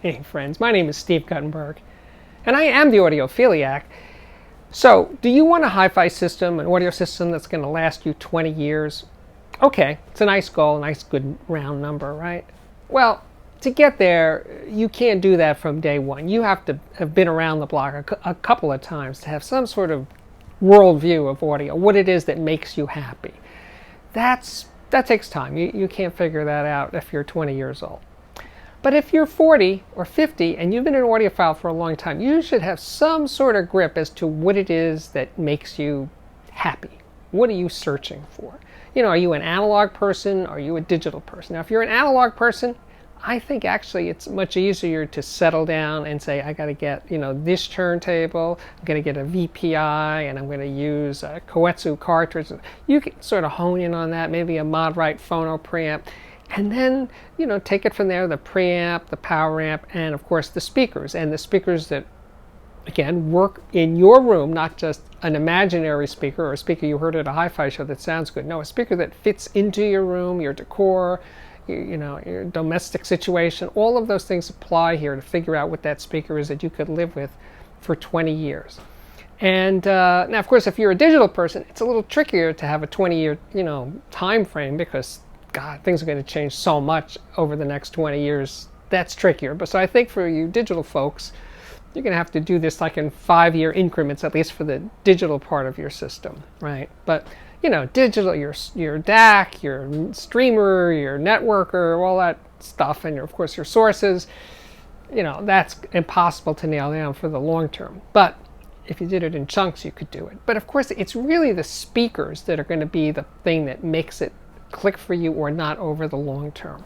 Hey friends, my name is Steve Guttenberg, and I am the audiophiliac. So, do you want a hi-fi system, an audio system that's going to last you 20 years? Okay, it's a nice goal, a nice good round number, right? Well, to get there, you can't do that from day one. You have to have been around the block a couple of times to have some sort of worldview of audio, what it is that makes you happy. That takes time. You can't figure that out if you're 20 years old. But if you're 40 or 50 and you've been an audiophile for a long time, you should have some sort of grip as to what it is that makes you happy. What are you searching for? Are you an analog person? Are you a digital person? Now, if you're an analog person, I think actually it's much easier to settle down and say, I got to get, this turntable, I'm going to get a VPI, and I'm going to use a Koetsu cartridge. You can sort of hone in on that, maybe a Mod-Right phono preamp. And then, take it from there, the preamp, the power amp, and of course the speakers. And the speakers that, again, work in your room, not just an imaginary speaker or a speaker you heard at a hi-fi show that sounds good. No, a speaker that fits into your room, your decor, your domestic situation. All of those things apply here to figure out what that speaker is that you could live with for 20 years. And now, of course, if you're a digital person, it's a little trickier to have a 20-year, time frame because God, things are going to change so much over the next 20 years. That's trickier. But so I think for you digital folks, you're going to have to do this like in 5-year increments, at least for the digital part of your system, right? But, digital, your DAC, your streamer, your networker, all that stuff, and of course your sources, that's impossible to nail down for the long term. But if you did it in chunks, you could do it. But of course, it's really the speakers that are going to be the thing that makes it click for you or not over the long term.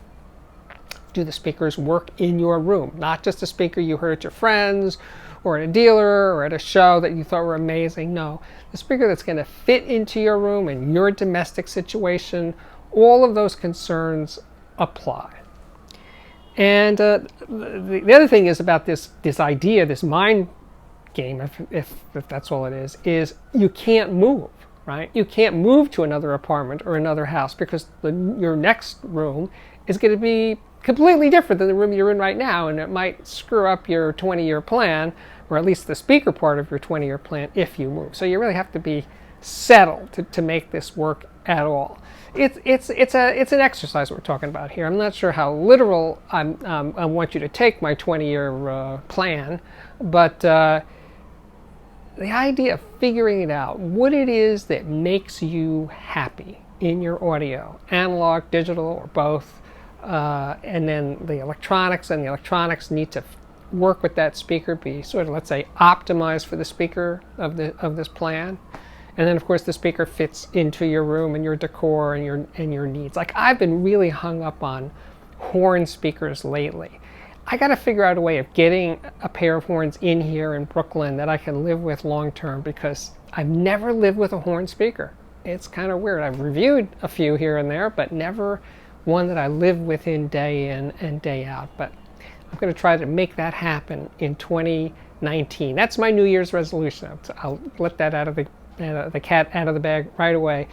Do the speakers work in your room? Not just a speaker you heard at your friends or at a dealer or at a show that you thought were amazing. No, the speaker that's going to fit into your room and your domestic situation. All of those concerns apply. And the other thing is about this idea, this mind game, if that's all it is you can't move. Right? You can't move to another apartment or another house because your next room is going to be completely different than the room you're in right now, and it might screw up your 20-year plan, or at least the speaker part of your 20-year plan if you move. So you really have to be settled to make this work at all. It's an exercise we're talking about here. I'm not sure how literal I want you to take my 20-year plan, but the idea of figuring it out, what it is that makes you happy in your audio, analog, digital, or both, and then the electronics need to work with that speaker, be sort of, let's say, optimized for the speaker of this plan. And then, of course, the speaker fits into your room and your decor and your needs. Like, I've been really hung up on horn speakers lately. I got to figure out a way of getting a pair of horns in here in Brooklyn that I can live with long term, because I've never lived with a horn speaker. It's kind of weird. I've reviewed a few here and there, but never one that I live within day in and day out. But I'm going to try to make that happen in 2019. That's my New Year's resolution. I'll let that out of the cat out of the bag right away.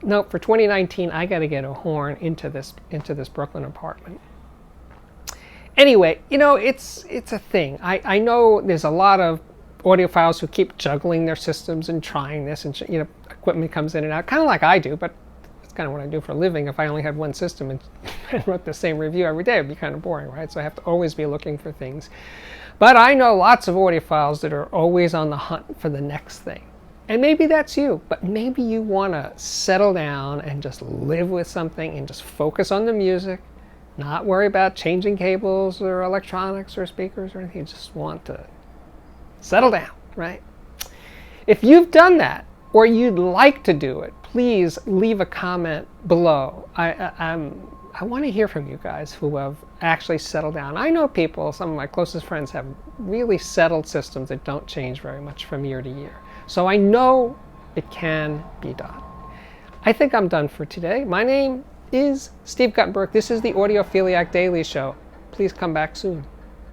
No, for 2019, I got to get a horn into this Brooklyn apartment. Anyway, it's a thing. I know there's a lot of audiophiles who keep juggling their systems and trying this, and equipment comes in and out, kind of like I do, but it's kind of what I do for a living. If I only had one system and wrote the same review every day, it'd be kind of boring, right? So I have to always be looking for things. But I know lots of audiophiles that are always on the hunt for the next thing. And maybe that's you, but maybe you want to settle down and just live with something and just focus on the music. Not worry about changing cables or electronics or speakers or anything. You just want to settle down, right? If you've done that or you'd like to do it, please leave a comment below. I want to hear from you guys who have actually settled down. I know people, some of my closest friends, have really settled systems that don't change very much from year to year. So I know it can be done. I think I'm done for today. My name is Steve Guttenberg. This is the Audiophiliac Daily Show. Please come back soon.